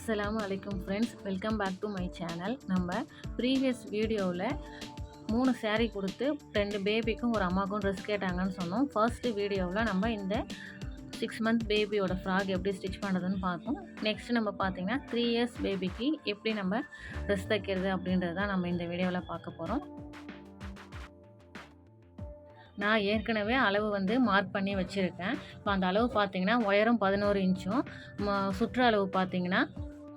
அஸ்ஸலாமு அலைக்கும் friends, welcome back to my channel. நம்ம ப்ரீவியஸ் வீடியோவில் 3 saree கொடுத்து 2 பேபிக்கும் ஒரு அம்மாவுக்கும் ட்ரெஸ் கேட்டாங்கன்னு சொன்னோம். ஃபர்ஸ்ட் வீடியோவில் நம்ம இந்த 6 month பேபியோட ஃப்ராக் எப்படி ஸ்டிச் பண்ணுறதுன்னு பார்த்தோம். நெக்ஸ்ட் நம்ம பார்த்தீங்கன்னா 3 years பேபிக்கு எப்படி நம்ம ட்ரெஸ் தைக்கிறது அப்படின்றது தான் நம்ம இந்த வீடியோவில் பார்க்க போகிறோம். நான் ஏற்கனவே அளவு மார்க் பண்ணி வச்சுருக்கேன். இப்போ அந்த அளவு பார்த்தீங்கன்னா உயரம் 11 இன்ச்சும் சுற்று அளவு பார்த்தீங்கன்னா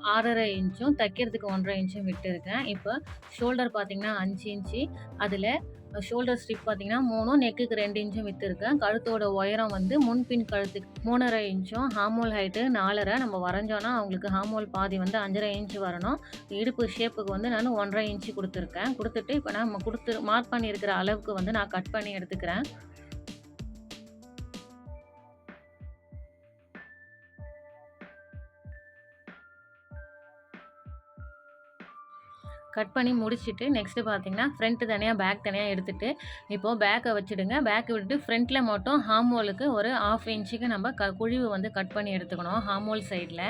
6.5 இன்ச்சும் தைக்கிறதுக்கு 1.5 இன்ச்சும் விட்டுருக்கேன். இப்போ ஷோல்டர் பார்த்தீங்கன்னா 5 இன்ச்சு, அதில் ஷோல்டர் ஸ்ட்ரிப் பார்த்தீங்கன்னா 3, நெக்குக்கு 2 இன்ச்சும் விட்டுருக்கேன். கழுத்தோட உயரம் முன்பின் கழுத்துக்கு 3.5 இன்ச்சும், ஹார்மோல் ஹைட்டு 4.5. நம்ம வரைஞ்சோன்னா அவங்களுக்கு ஹார்மோல் பாதி 5.5 இன்ச்சு வரணும். இடுப்பு ஷேப்புக்கு நான் 1.5 இன்ச்சு கொடுத்துருக்கேன். கொடுத்துட்டு இப்போ நம்ம மார்க் பண்ணியிருக்கிற அளவுக்கு நான் கட் பண்ணி எடுத்துக்கிறேன். கட் பண்ணி முடிச்சுட்டு நெக்ஸ்ட்டு பார்த்தீங்கன்னா ஃப்ரண்ட்டு தனியாக பேக் தனியாக எடுத்துகிட்டு இப்போது பேக்கை வச்சுடுங்க. பேக்கை விட்டுட்டு ஃப்ரண்ட்டில் மட்டும் ஹார்மோலுக்கு ஒரு 1/2 இன்ச்சுக்கு நம்ம குழிவு கட் பண்ணி எடுத்துக்கணும். ஹார்மோல் சைடில்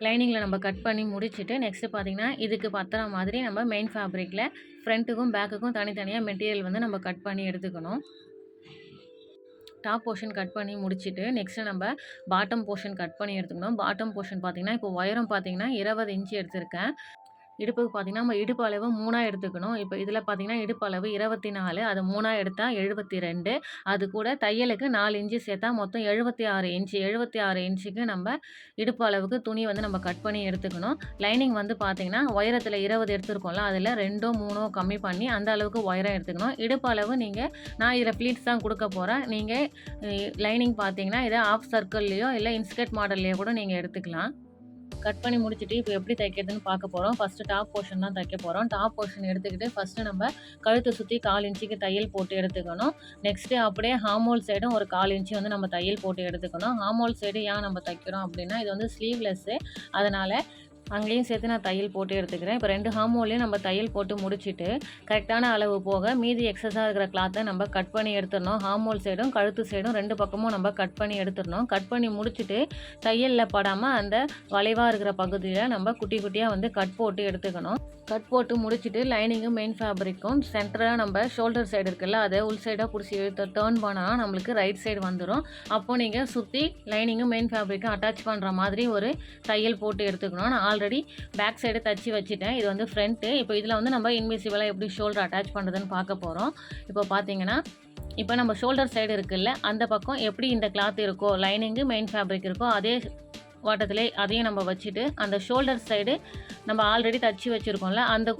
லைனிங்கில் நம்ம கட் பண்ணி முடிச்சுட்டு நெக்ஸ்ட்டு பார்த்தீங்கன்னா இதுக்கு பத்துற மாதிரி நம்ம மெயின் ஃபேப்ரிக்கில் ஃப்ரண்ட்டுக்கும் பேக்குக்கும் தனித்தனியாக மெட்டீரியல் நம்ம கட் பண்ணி எடுத்துக்கணும். டாப் போர்ஷன் கட் பண்ணி முடிச்சுட்டு நெக்ஸ்ட்டு நம்ம பாட்டம் போர்ஷன் கட் பண்ணி எடுத்துக்கணும். பாட்டம் போர்ஷன் பார்த்திங்கன்னா இப்போ உயரம் பார்த்திங்கன்னா 20 இன்ச்சு எடுத்திருக்கேன். இடுப்புக்கு பார்த்திங்கன்னா நம்ம இடுப்பு அளவு 3 எடுத்துக்கணும். இப்போ இதில் பார்த்திங்கன்னா இடுப்பு அளவு 24, அது 3 எடுத்தால் 72. அது கூட தையலுக்கு 4 இன்ச்சு சேர்த்தா மொத்தம் 76 இன்ச்சு. 76 இன்ச்சுக்கு நம்ம இடுப்பு அளவுக்கு துணி நம்ம கட் பண்ணி எடுத்துக்கணும். லைனிங் பார்த்திங்கன்னா உயரத்தில் 20 எடுத்துருக்கோம்ல, அதில் 2ஓ 3ஓ கம்மி பண்ணி அந்த அளவுக்கு உயரம் எடுத்துக்கணும். இடுப்பு அளவு நான் இதில் ப்ளீட்ஸ் தான் கொடுக்க போகிறேன். நீங்கள் லைனிங் பார்த்திங்கன்னா இதை ஆஃப் சர்க்கிள்லேயோ இல்லை இன்ஸ்கர்ட் மாடல்லையோ கூட நீங்கள் எடுத்துக்கலாம். கட் பண்ணி முடிச்சுட்டு இப்போ எப்படி தைக்கிறதுன்னு பார்க்க போகிறோம். ஃபஸ்ட்டு டாப் போர்ஷன் தான் தைக்க போகிறோம். டாப் போர்ஷன் எடுத்துக்கிட்டு ஃபஸ்ட்டு நம்ம கழுத்தை சுற்றி 1/4 இன்ச்சுக்கு தையல் போட்டு எடுத்துக்கணும். நெக்ஸ்ட்டு அப்படியே ஹார்மோல் சைடும் ஒரு 1/4 இன்ச்சு நம்ம தையல் போட்டு எடுத்துக்கணும். ஹார்மோல் சைடு ஏன் நம்ம தைக்கிறோம் அப்படின்னா இது ஸ்லீவ்லெஸ்ஸு, அதனால் அங்கேயும் சேர்த்து நான் தையல் போட்டு எடுத்துக்கிறேன். இப்போ 2 ஹார்மோல்லையும் நம்ம தையல் போட்டு முடிச்சுட்டு கரெக்டான அளவு போக மீதி எக்ஸஸாக இருக்கிற கிளாத்தை நம்ம கட் பண்ணி எடுத்துடணும். ஹார்மோல் சைடும் கழுத்து சைடும் 2 பக்கமும் நம்ம கட் பண்ணி எடுத்துடணும். கட் பண்ணி முடிச்சுட்டு தையலில் படாமல் அந்த வளைவாக இருக்கிற பகுதியில் நம்ம குட்டி குட்டியாக கட் போட்டு எடுத்துக்கணும். கட் போட்டு முடிச்சுட்டு லைனிங்கும் மெயின் ஃபேப்ரிக்கும் சென்டராக நம்ம ஷோல்டர் சைடு இருக்குல்ல, அதை உள் சைடாக பிடிச்சி டேர்ன் பண்ணால் நம்மளுக்கு ரைட் சைடு வந்துடும். அப்போது நீங்கள் சுற்றி லைனிங்கும் மெயின் ஃபேப்ரிக்கும் அட்டாச் பண்ணுற மாதிரி ஒரு தையல் போட்டு எடுத்துக்கணும். நான் ஆல்ரெடி பேக் சைடு தச்சு வச்சுட்டேன். இது ஃப்ரண்ட்டு. இப்போ இதில் நம்ம இன்விசிபிளாக எப்படி ஷோல்டர் அட்டாச் பண்ணுறதுன்னு பார்க்க போகிறோம். இப்போ பார்த்தீங்கன்னா இப்போ நம்ம ஷோல்டர் சைடு இருக்குல்ல, அந்த பக்கம் எப்படி இந்த கிளாத் இருக்கோ, லைனிங்கு மெயின் ஃபேப்ரிக் இருக்கோ அதே வாட்டத்திலே அதையும் நம்ம வச்சுட்டு அந்த ஷோல்டர் சைடு நம்ம ஆல்ரெடி தச்சு வச்சுருக்கோம்ல, அந்த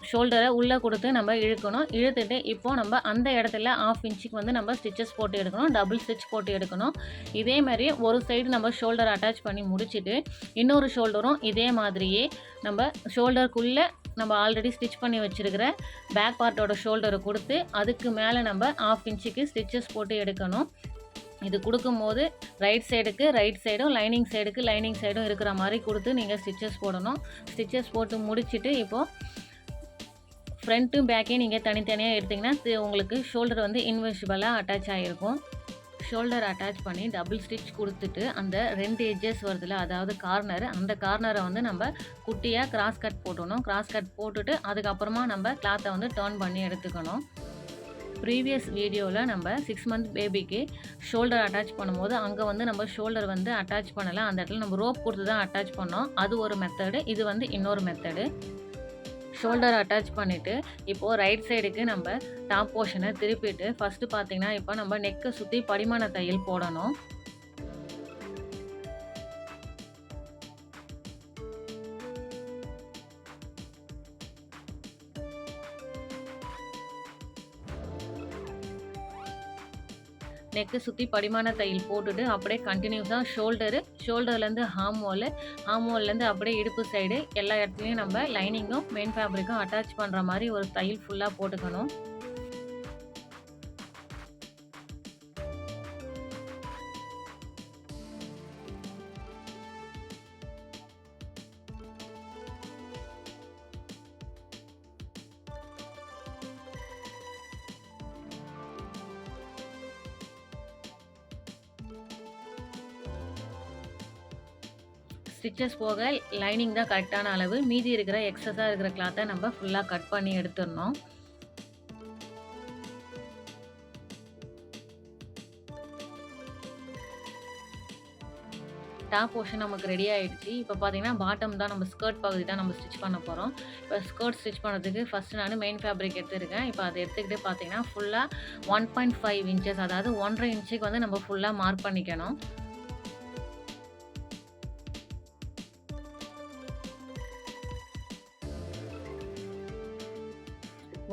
ஷோல்டரை உள்ளே கொடுத்து நம்ம இழுக்கணும். இழுத்துட்டு இப்போது நம்ம அந்த இடத்துல 1/2 இன்ச்சுக்கு நம்ம ஸ்டிச்சஸ் போட்டு எடுக்கணும். டபுள் ஸ்டிச் போட்டு எடுக்கணும். இதே மாதிரி ஒரு சைடு நம்ம ஷோல்டர் அட்டாச் பண்ணி முடிச்சுட்டு இன்னொரு ஷோல்டரும் இதே மாதிரியே நம்ம ஷோல்டருக்குள்ளே நம்ம ஆல்ரெடி ஸ்டிச் பண்ணி வச்சுருக்கிற பேக் பார்ட்டோட ஷோல்டரை கொடுத்து அதுக்கு மேலே நம்ம 1/2 இன்ச்சுக்கு ஸ்டிச்சஸ் போட்டு எடுக்கணும். இது கொடுக்கும்போது ரைட் சைடுக்கு ரைட் சைடும் லைனிங் சைடும் இருக்கிற மாதிரி கொடுத்து நீங்கள் ஸ்டிச்சஸ் போடணும். ஸ்டிச்சஸ் போட்டு முடிச்சுட்டு இப்போது ஃப்ரண்ட்டும் பேக்கையும் நீங்கள் தனித்தனியாக எடுத்திங்கன்னா உங்களுக்கு ஷோல்டர் இன்விசிபிளாக அட்டாச் ஆகிருக்கும். ஷோல்டர் அட்டாச் பண்ணி டபுள் ஸ்டிச் கொடுத்துட்டு அந்த 2 எட்ஜஸ் வருதுல, அதாவது கார்னர், அந்த கார்னரை நம்ம குட்டியாக கிராஸ் கட் போட்டணும். கிராஸ் கட் போட்டுட்டு அதுக்கப்புறமா நம்ம கிளாத்தை டர்ன் பண்ணி எடுத்துக்கணும். ப்ரீவியஸ் வீடியோவில் நம்ம 6 month பேபிக்கு ஷோல்டர் அட்டாச் பண்ணும்போது அங்கே நம்ம ஷோல்டர் அட்டாச் பண்ணலை. அந்த இடத்துல நம்ம ரோப் கொடுத்து தான் அட்டாச் பண்ணோம். அது ஒரு மெத்தடு. இது இன்னொரு மெத்தடு. ஷோல்டர் அட்டாச் பண்ணிவிட்டு இப்போது ரைட் சைடுக்கு நம்ம டாப் போர்ஷனை திருப்பிட்டு ஃபஸ்ட்டு பார்த்திங்கன்னா இப்போ நம்ம நெக்கை சுற்றி படிமான தையல் போடணும். நெக்கு சுற்றி படிமான தையல் போட்டுட்டு அப்படியே கண்டினியூஸாக ஷோல்டர்லேருந்து ஹார்மோல்லேருந்து அப்படியே இடுப்பு சைடு எல்லா இடத்துலையும் நம்ம லைனிங்கும் மெயின் ஃபேப்ரிக்கும் அட்டாச் பண்ணுற மாதிரி ஒரு தையல் ஃபுல்லாக போட்டுக்கணும். ஸ்டிச்சஸ் போக லைனிங் தான் கரெக்டான அளவு. மீதி இருக்கிற எக்ஸஸா இருக்கிற கிளாத்த நம்ம ஃபுல்லா கட் பண்ணி எடுத்துறணும். டாப் போர்ஷன் நமக்கு ரெடி ஆயிடுச்சு. இப்போ பார்த்தீங்கன்னா, பாட்டம் தான் நம்ம ஸ்கர்ட் பகுதி தான் நம்ம ஸ்டிச் பண்ண போறோம். இப்போ ஸ்கர்ட் ஸ்டிச் பண்ணுறதுக்கு ஃபர்ஸ்ட் நானு மெயின் ஃபேப்ரிக் எடுத்துருக்கேன். இப்போ அத எடுத்துக்கிட்டு பார்த்தீங்கன்னா, ஃபுல்லா 1.5 இன்ச்சஸ் அதாவது 1 1/2 இன்ச்சுக்கு வந்து நம்ம ஃபுல்லா மார்க் பண்ணிக்கணும்.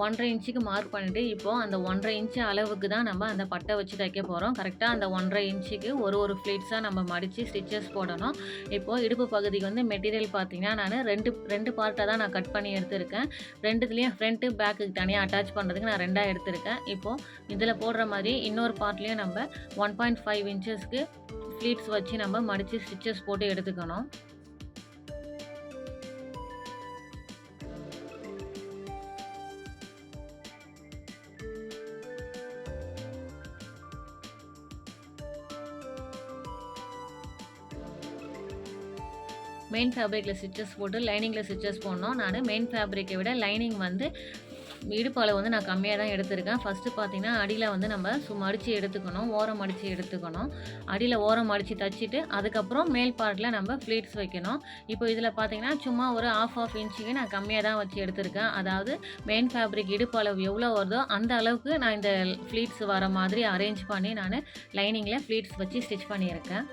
1 1/2 இன்ச்சுக்கு மார்க் பண்ணிட்டு, இப்போ அந்த 1 1/2 இன்ச் அளவுக்கு தான் நம்ம அந்த பட்டை வச்சு தைக்க போறோம். கரெக்ட்டா அந்த 1 1/2 இன்ச்சுக்கு ஒரு ஃப்ளீட்ஸா நம்ம மடிச்சு ஸ்டிச்சஸ் போடணும். இப்போ இடுப்பு பகுதிக்கு வந்து மெட்டீரியல் பார்த்தீங்கன்னா, நானு 2 பார்ட்டா தான் நான் கட் பண்ணி எடுத்திருக்கேன். 2த்துலயும் ஃப்ரண்ட், பேக்குக்கு தனியா அட்டாச் பண்றதுக்கு நான் 2ஆ எடுத்திருக்கேன். இப்போ இதில போடுற மாரி இன்னொரு பார்ட்லயும் நம்ம 1.5 இன்ச்சஸ்க்கு ஃப்ளீட்ஸ் வச்சு நம்ம மடிச்சு ஸ்டிச்சஸ் போட்டு எடுத்துக்கணும். மெயின் ஃபேப்ரிக்ல ஸ்டிச்சஸ் போட்டு லைனிங்ல ஸ்டிச்சஸ் போடணும். நானு மெயின் ஃபேப்ரிக்கை விட லைனிங் வந்து இடுப்பு அளவு வந்து நான் கம்மியா தான் எடுத்திருக்கேன். ஃபர்ஸ்ட்டு பார்த்தீங்கன்னா, அடியில வந்து நம்ம மடிச்சு எடுத்துக்கணும். ஓரம் மடிச்சு எடுத்துக்கணும். அடியில ஓரம் மடிச்சு தச்சுட்டு, அதுக்கப்புறம் மேல் பார்ட்ல நம்ம ஃப்ளீட்ஸ் வைக்கணும். இப்போ இதில பார்த்தீங்கன்னா, சும்மா ஒரு 1/2 இன்ச்சுக்கு நான் கம்மியா தான் வச்சு எடுத்திருக்கேன். அதாவது மெயின் ஃபேப்ரிக் இடுப்பு அளவு எவ்வளோ வருதோ, அந்த அளவுக்கு நான் இந்த ஃப்ளீட்ஸ் வர மாதிரி அரேஞ்ச் பண்ணி நானு லைனிங்ல ஃப்ளீட்ஸ் வச்சு ஸ்டிச் பண்ணியிருக்கேன்.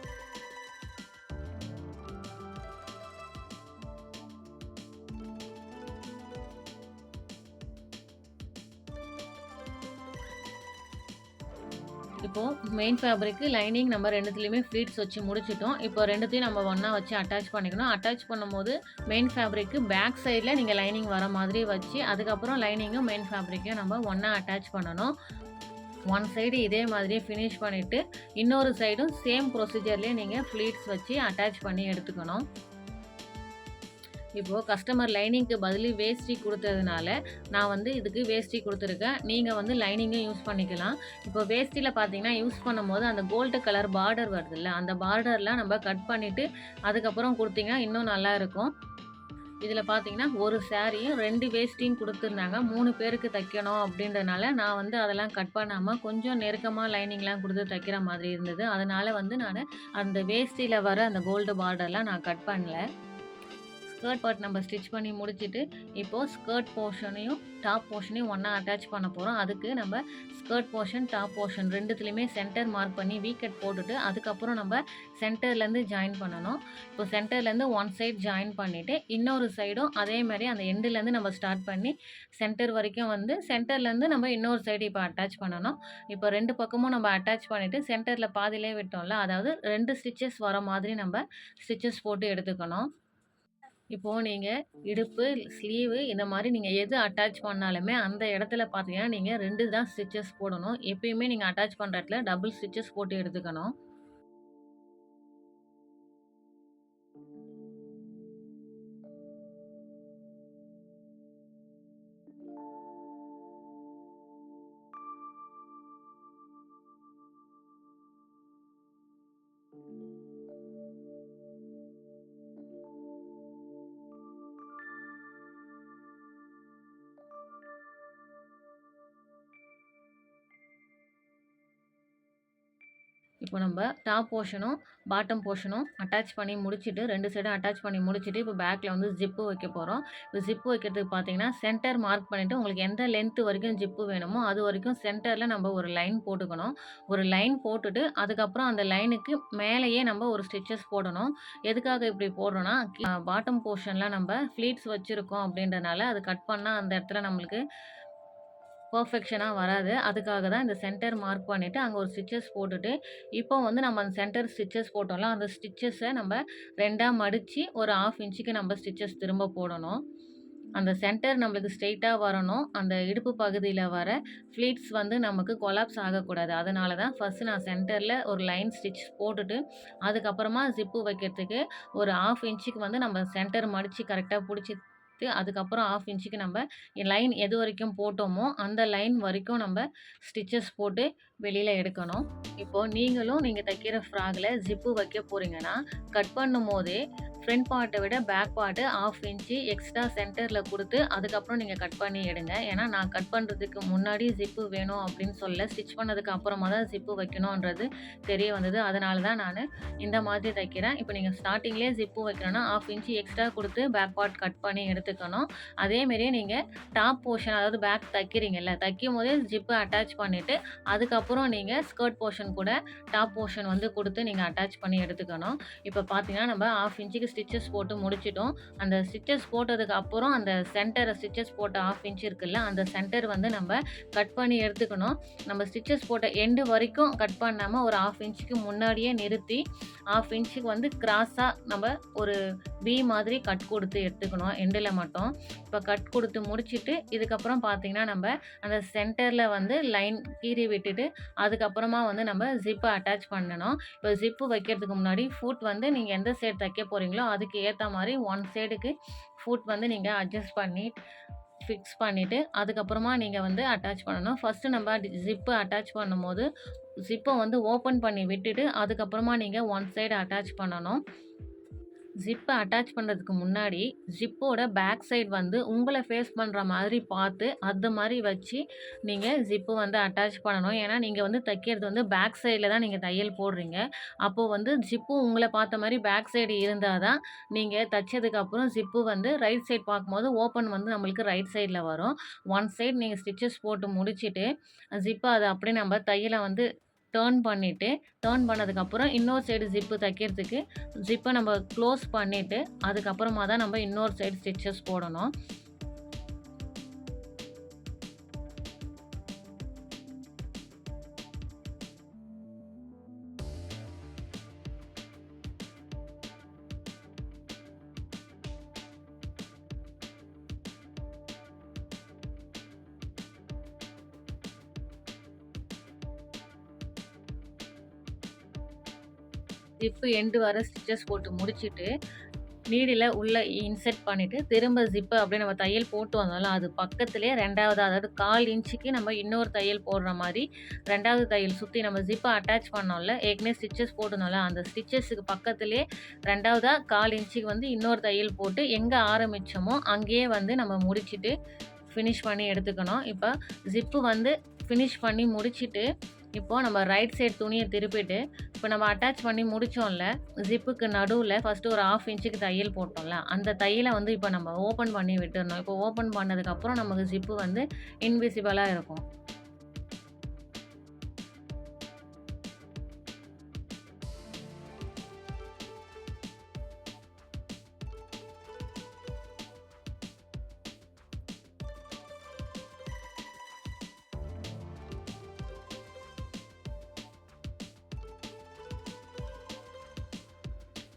இப்போ மெயின் ஃபேப்ரிக்கு, லைனிங் நம்ம 2த்துலயுமே ஃப்ளீட்ஸ் வச்சு முடிச்சுட்டோம். இப்போ 2த்தையும் நம்ம ஒண்ணா வச்சு அட்டாச் பண்ணிக்கணும். அட்டாச் பண்ணும்போது மெயின் ஃபேப்ரிக்கு பேக் சைட்ல நீங்க லைனிங் வர மாதிரி வச்சு, அதுக்கப்புறம் லைனிங்கும் மெயின் ஃபேப்ரிக்கையும் நம்ம ஒண்ணா அட்டாச் பண்ணணும். ஒன் சைடு இதே மாதிரியே ஃபினிஷ் பண்ணிட்டு, இன்னொரு சைடும் சேம் ப்ரொசீஜர்லயே நீங்க ஃப்ளீட்ஸ் வச்சு அட்டாச் பண்ணி எடுத்துக்கணும். இப்போ கஸ்டமர் லைனிங்க்கு பதிலு வேஷ்டி குடுத்ததுனால, நான் வந்து இதுக்கு வேஷ்டி குடுத்துருக்கேன். நீங்க வந்து லைனிங்கும் யூஸ் பண்ணிக்கலாம். இப்போ வேஷ்டில பார்த்தீங்கன்னா, யூஸ் பண்ணும்போது அந்த கோல்டு கலர் பார்டர் வருதுல்ல, அந்த பார்டர்லாம் நம்ம கட் பண்ணிட்டு, அதுக்கப்புறம் குடுத்தீங்கன்னா இன்னும் நல்லாயிருக்கும். இதில பார்த்தீங்கன்னா, ஒரு சாரியும் 2 வேஷ்டியும் குடுத்துருந்தாங்க. 3 பேருக்கு தைக்கணும் அப்படின்றனால, நான் வந்து அதெல்லாம் கட் பண்ணாம, கொஞ்சம் நெருக்கமா லைனிங்லாம் குடுத்து தைக்கிற மாதிரி இருந்தது. அதனால வந்து நானு அந்த வேஷ்டில வர அந்த கோல்டு பார்டர்லாம் நான் கட் பண்ணல. ஸ்கர்ட் பார்ட் நம்ம ஸ்டிச் பண்ணி முடிச்சுட்டு, இப்போ ஸ்கர்ட் போர்ஷனையும், டாப் போர்ஷனையும் ஒண்ணா அட்டாச் பண்ண போறோம். அதுக்கு நம்ம ஸ்கர்ட் போர்ஷன், டாப் போர்ஷன் 2த்துலயுமே சென்டர் மார்க் பண்ணி கட் போட்டுட்டு, அதுக்கப்புறம் நம்ம சென்டர்லேருந்து ஜாயின் பண்ணணும். இப்போ சென்டர்லேருந்து ஒன் சைட் ஜாயின் பண்ணிட்டு, இன்னொரு சைடும் அதே மாரி அந்த எண்டுலேருந்து நம்ம ஸ்டார்ட் பண்ணி, சென்டர் வரைக்கும் வந்து சென்டர்லேருந்து நம்ம இன்னொரு சைடு இப்போ அட்டாச் பண்ணணும். இப்போ 2 பக்கமும் நம்ம அட்டாச் பண்ணிட்டு, சென்டர்ல பாதியிலே விட்டோம்ல, அதாவது 2 ஸ்டிச்சஸ் வர மாதிரி நம்ம ஸ்டிச்சஸ் போட்டு எடுத்துக்கணும். இப்போ நீங்க இடுப்பு, ஸ்லீவு இந்த மாரி நீங்க எது அட்டாச் பண்ணாலுமே, அந்த இடத்துல பார்த்தீங்கன்னா, நீங்க 2 தான் ஸ்டிச்சஸ் போடணும். எப்பயுமே நீங்க அட்டாச் பண்ற இடத்துல டபுள் ஸ்டிச்சஸ் போட்டு எடுத்துக்கணும். இப்போ நம்ப டாப் போர்ஷனும், பாட்டம் போர்ஷனும் அட்டாச் பண்ணி முடிச்சுட்டு, 2 சைடும் அட்டாச் பண்ணி முடிச்சுட்டு, இப்போ பேக்ல வந்து ஜிப்பு வைக்க போறோம். இப்போ ஜிப்பு வைக்கிறதுக்கு பார்த்தீங்கன்னா, சென்டர் மார்க் பண்ணிட்டு, உங்களுக்கு எந்த லென்த் வரைக்கும் ஜிப்பு வேணுமோ, அது வரைக்கும் சென்டர்ல நம்ம ஒரு லைன் போட்டுக்கணும். ஒரு லைன் போட்டுட்டு, அதுக்கப்புறம் அந்த லைனுக்கு மேலேயே நம்ம ஒரு ஸ்டிச்சஸ் போடணும். எதுக்காக இப்படி போடுறோம்னா, பாட்டம் போர்ஷன்ல நம்ம ஃப்ளீட்ஸ் வச்சிருக்கோம் அப்படின்றனால, அது கட் பண்ணா அந்த இடத்துல நம்மளுக்கு பெர்ஃபெக்ஷனா வராது. அதுக்காக தான் இந்த சென்டர் மார்க் பண்ணிட்டு, அங்க ஒரு ஸ்டிச்சஸ் போட்டுட்டு, இப்போ வந்து நம்ம அந்த சென்டர் ஸ்டிச்சஸ் போட்டோம்ல, அந்த ஸ்டிச்சஸ நம்ம 2ஆ மடிச்சு, ஒரு 1/2 இன்ச்சுக்கு நம்ம ஸ்டிச்சஸ் திரும்ப போடணும். அந்த சென்டர் நம்மளுக்கு ஸ்ட்ரெய்ட்டா வரணும். அந்த இடுப்பு பகுதியில வர ஃப்ளீட்ஸ் வந்து நமக்கு கொலாப்ஸ் ஆகக்கூடாது. அதனால தான் ஃபர்ஸ்ட்டு நான் சென்டர்ல ஒரு லைன் ஸ்டிச் போட்டுட்டு, அதுக்கப்புறமா ஜிப்பு வைக்கிறதுக்கு ஒரு 1/2 இன்ச்சுக்கு வந்து நம்ம சென்டர் மடிச்சு கரெக்ட்டா புடிச்சிட்டு, அதுக்கப்புறம் 1/2 இன்ச்சுக்கு நம்ம லைன் எது வரைக்கும் போட்டோமோ, அந்த லைன் வரைக்கும் நம்ம ஸ்டிச்சஸ் போட்டு வெளியில எடுக்கணும். இப்போ நீங்களும் நீங்க தைக்கிற ஃப்ராக்ல ஜிப்பு வைக்க போறீங்கன்னா, கட் பண்ணும்போதே ஃப்ரண்ட் பார்ட்ட விட பேக் பார்ட் 1/2 இன்ச் எக்ஸ்ட்ரா சென்டர்ல குடுத்து, அதுக்கப்புறம் நீங்க கட் பண்ணி எடுங்க. ஏன்னா, நான் கட் பண்றதுக்கு முன்னாடி ஜிப் வேணும் அப்படின்னு சொல்லல. ஸ்டிச் பண்ணதுக்கு அப்புறமா தான் ஜிப் வைக்கணும்ன்றது தெரிய வந்தது. அதனால தான் நானு இந்த மாதிரி தைக்கிறேன். இப்ப நீங்க ஸ்டார்ட்டிங்லயே ஜிப் வைக்கணும்னா 1/2 இன்ச் எக்ஸ்ட்ரா குடுத்து பேக் பார்ட் கட் பண்ணி எடுத்துக்கணும். அதே மாரியே நீங்க டாப் போர்ஷன் அதாவது பேக் தைக்கிறீங்கல்ல, தைக்கும்போதே ஜிப் அட்டாச் பண்ணிட்டு, அதுக்கப்புறம் நீங்க ஸ்கர்ட் போர்ஷன் கூட டாப் போர்ஷன் வந்து குடுத்து நீங்க அட்டாச் பண்ணி எடுத்துக்கணும். இப்ப பார்த்தீங்கன்னா, நம்ம 1/2 இன்ச்சுக்கு ஸ்டிச்சஸ் போட்டு முடிச்சுட்டோம். அந்த ஸ்டிச்சஸ் போட்டதுக்கு அப்புறம் அந்த சென்டர் ஸ்டிச்சஸ் போட்ட 1/2 இன்ச் இருக்குல்ல, அந்த சென்டர் வந்து நம்ம கட் பண்ணி எடுத்துக்கணும். நம்ம ஸ்டிச்சஸ் போட்ட எண்டு வரைக்கும் கட் பண்ணாம ஒரு 1/2 இன்ச்சுக்கு முன்னாடியே நிறுத்தி, 1/2 இன்ச்சுக்கு வந்து கிராஸா நம்ம ஒரு வி மாதிரி கட் குடுத்து எடுத்துக்கணும், எண்டுல மட்டும். இப்ப கட் குடுத்து முடிச்சுட்டு, இதுக்கப்புறம் பார்த்தீங்கன்னா, நம்ப அந்த சென்டர்ல வந்து லைன் கீறி விட்டுட்டு, அதுக்கப்புறமா வந்து நம்ம ஜிப்ப அட்டாச் பண்ணணும். இப்ப ஜிப்பு வைக்கிறதுக்கு முன்னாடி ஃபுட் வந்து நீங்க எந்த சைடு தைக்க போறீங்களோ, அதுக்கு ஏத்த மாரி 1 சைடுக்கு ஃபுட் வந்து நீங்க அட்ஜஸ்ட் பண்ணி ஃபிக்ஸ் பண்ணிட்டு, அதுக்கப்புறமா நீங்க வந்து அட்டாச் பண்ணணும். ஃபர்ஸ்ட்டு நம்ம ஜிப்பு அட்டாச் பண்ணும்போது, ஜிப்ப வந்து ஓப்பன் பண்ணி விட்டுட்டு, அதுக்கப்புறமா நீங்க 1 சைடு அட்டாச் பண்ணணும். ஜிப்ப அட்டாச் பண்றதுக்கு முன்னாடி, ஜிப்போட பேக் சைடு வந்து உங்கள ஃபேஸ் பண்ற மாதிரி பார்த்து, அது மாரி வச்சு நீங்க ஜிப்பு வந்து அட்டாச் பண்ணணும். ஏன்னா, நீங்க வந்து தைக்கிறது வந்து பேக் சைடுல தான் நீங்க தையல் போடுறீங்க. அப்போ வந்து ஜிப்பும் உங்கள பார்த்த மாரி பேக் சைடு இருந்தா தான், நீங்க தச்சதுக்கப்புறம் ஜிப்பு வந்து ரைட் சைடு பார்க்கும்போது ஓப்பன் வந்து நம்மளுக்கு ரைட் சைடுல வரும். ஒன் சைடு நீங்க ஸ்டிச்சஸ் போட்டு முடிச்சுட்டு, ஜிப்ப அத அப்படியே நம்ம தையல வந்து டர்ன் பண்ணிட்டு, டர்ன் பண்ணதுக்கப்புறம் இன்னொரு சைடு ஜிப்பு தைக்கிறதுக்கு ஜிப்ப நம்ம க்ளோஸ் பண்ணிட்டு, அதுக்கப்புறமா தான் நம்ம இன்னொரு சைடு ஸ்டிச்சஸ் போடணும். ஜிப்பு எண்டு வர ஸ்டிச்சஸ் போட்டு முடிச்சுட்டு, நீடில உள்ள இன்செர்ட் பண்ணிட்டு, திரும்ப ஜிப்ப அப்படியே நம்ம தையல் போட்டு வந்தோம்ல, அது பக்கத்திலேயே 2வதா அதாவது 1/4 இன்ச்சுக்கு நம்ம இன்னொரு தையல் போடுற மாரி, 2வது தையல் சுத்தி நம்ம ஜிப்ப அட்டாச் பண்ணோம்ல, ஏற்கனவே ஸ்டிச்சஸ் போட்டிருந்தோம்ல, அந்த ஸ்டிச்சஸுக்கு பக்கத்திலேயே 2வதா 1/4 இன்ச்சுக்கு வந்து இன்னொரு தையல் போட்டு, எங்க ஆரம்பிச்சோமோ அங்கேயே வந்து நம்ம முடிச்சுட்டு, ஃபினிஷ் பண்ணி எடுத்துக்கணும். இப்ப ஜிப்பு வந்து ஃபினிஷ் பண்ணி முடிச்சுட்டு, இப்போ நம்ம ரைட் சைடு துணிய திருப்பிட்டு, இப்ப நம்ம அட்டாச் பண்ணி முடிச்சோம்ல, ஜிப்புக்கு நடுவுல ஃபர்ஸ்ட்டு ஒரு 1/2 இன்ச்சுக்கு தையல் போட்டோம்ல, அந்த தையல வந்து இப்ப நம்ம ஓப்பன் பண்ணி விட்டுறணும். இப்போ ஓப்பன் பண்ணதுக்கப்புறம் நமக்கு ஜிப்பு வந்து இன்விசிபிளா இருக்கும்.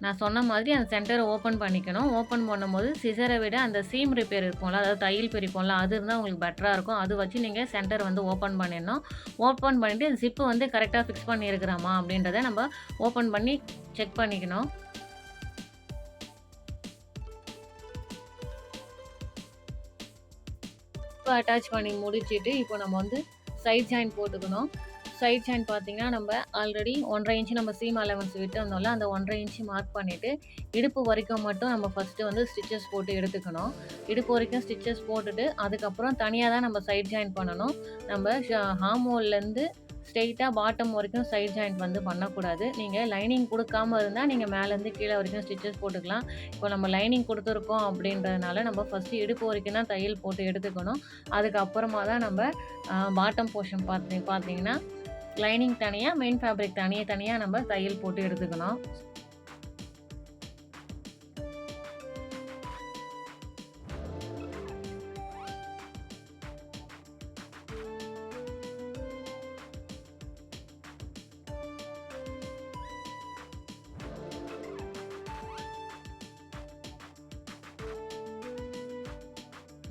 நான் சொன்ன மாதிரி அந்த சென்டர ஓப்பன் பண்ணிக்கணும். ஓப்பன் பண்ணும்போது சிசர விட அந்த சீம் ரிப்பேர் இருக்கும்ல, அதாவது தையல் பிரிப்போம்ல, அது இருந்தா உங்களுக்கு பெட்டரா இருக்கும். அது வச்சு நீங்க சென்டர் வந்து ஓப்பன் பண்ணிடணும். ஓப்பன் பண்ணிட்டு ஜிப்பு வந்து கரெக்ட்டா ஃபிக்ஸ் பண்ணியிருக்கிறோமா அப்படின்றத நம்ம ஓப்பன் பண்ணி செக் பண்ணிக்கணும். ஜிப்ப அட்டாச் பண்ணி முடிச்சுட்டு, இப்போ நம்ம வந்து சைட் ஜாயின் போட்டுக்கணும். சைட் ஜாயின் பார்த்தீங்கன்னா, நம்ம ஆல்ரெடி 1 1/2 இன்ச் நம்ம சீம் அலவன்ஸ் விட்டிருந்தோம்ல, அந்த 1 1/2 இன்ச் மார்க் பண்ணிட்டு, இடுப்பு வரைக்கும் மட்டும் நம்ம ஃபர்ஸ்ட்டு வந்து ஸ்டிச்சஸ் போட்டு எடுத்துக்கணும். இடுப்பு வரைக்கும் ஸ்டிச்சஸ் போட்டுட்டு, அதுக்கப்புறம் தனியா தான் நம்ம சைட் ஜாயின் பண்ணணும். நம்ம ஹார்ம் ஹோல்லேருந்து ஸ்ட்ரெயிட்டா பாட்டம் வரைக்கும் சைட் ஜாயிண்ட் வந்து பண்ணக்கூடாது. நீங்க லைனிங் குடுக்காம இருந்தா, நீங்க மேலேருந்து கீழ வரைக்கும் ஸ்டிச்சஸ் போட்டுக்கலாம். இப்போ நம்ம லைனிங் குடுத்துருக்கோம் அப்படின்றதுனால, நம்ம ஃபர்ஸ்ட்டு இடுப்பு வரைக்கும் தான் தையல் போட்டு எடுத்துக்கணும். அதுக்கப்புறமா தான் நம்ம பாட்டம் போர்ஷன் பார்த்தீங்கன்னா, லைனிங் தனியா, மெயின் ஃபேப்ரிக் தனியா நம்ம தையல் போட்டு எடுத்துக்கணும்.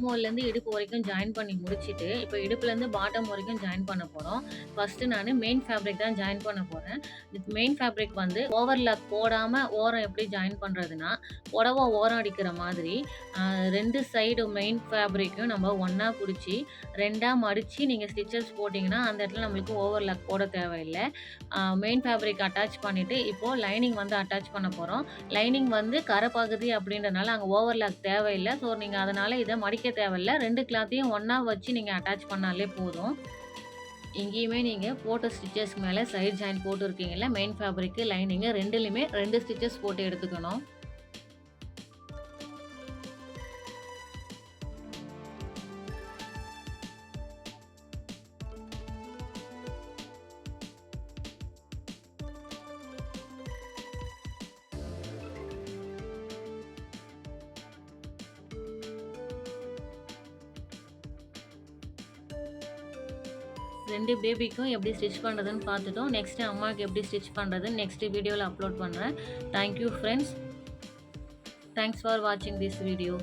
மோல்லேருந்து இடுப்பு வரைக்கும் ஜாயின் பண்ணி முடிச்சுட்டு, இப்போ இடுப்புலேருந்து பாட்டம் வரைக்கும் ஜாயின் பண்ண போறோம். ஃபர்ஸ்ட்டு நானு மெயின் ஃபேப்ரிக் தான் ஜாயின் பண்ண போறேன். மெயின் ஃபேப்ரிக் வந்து ஓவர்லாக் போடாம ஓரம் எப்படி ஜாயின் பண்றதுன்னா, புடவ ஓரம் அடிக்கிற மாதிரி 2 சைடு மெயின் ஃபேப்ரிக்கும் நம்ம ஒண்ணா புடிச்சு, 2ஆ மடிச்சு நீங்க ஸ்டிச்சஸ் போட்டீங்கன்னா, அந்த இடத்துல நம்மளுக்கு ஓவர்லாக் போட தேவையில்ல. மெயின் ஃபேப்ரிக் அட்டாச் பண்ணிட்டு, இப்போ லைனிங் வந்து அட்டாச் பண்ண போறோம். லைனிங் வந்து கரை பகுதி அப்படின்றனால அங்க ஓவர்லாக் தேவையில்ல. ஸோ நீங்க அதனால இத மடிக்க தேவையில்ல. 2 கிளாத்தையும் ஒண்ணா வச்சு நீங்க அட்டாச் பண்ணாலே போதும். இங்கேயுமே நீங்க போட்ட ஸ்டிச்சஸ்க்கு மேல சைட் ஜாயின் போட்டுருக்கீங்கல்ல, மெயின் ஃபேப்ரிக்கு, லைனிங்கு 2லயுமே 2 ஸ்டிச்சஸ் போட்டு எடுத்துக்கணும். 2 பேபிக்கும் எப்படி ஸ்டிச் பண்ணுறதுன்னு பார்த்துட்டோம். நெக்ஸ்ட்டு அம்மாவுக்கு எப்படி ஸ்டிச் பண்ணுறதுன்னு நெக்ஸ்ட் வீடியோல அப்லோட் பண்றேன். Thank you friends. Thanks for வாட்சிங் திஸ் வீடியோ.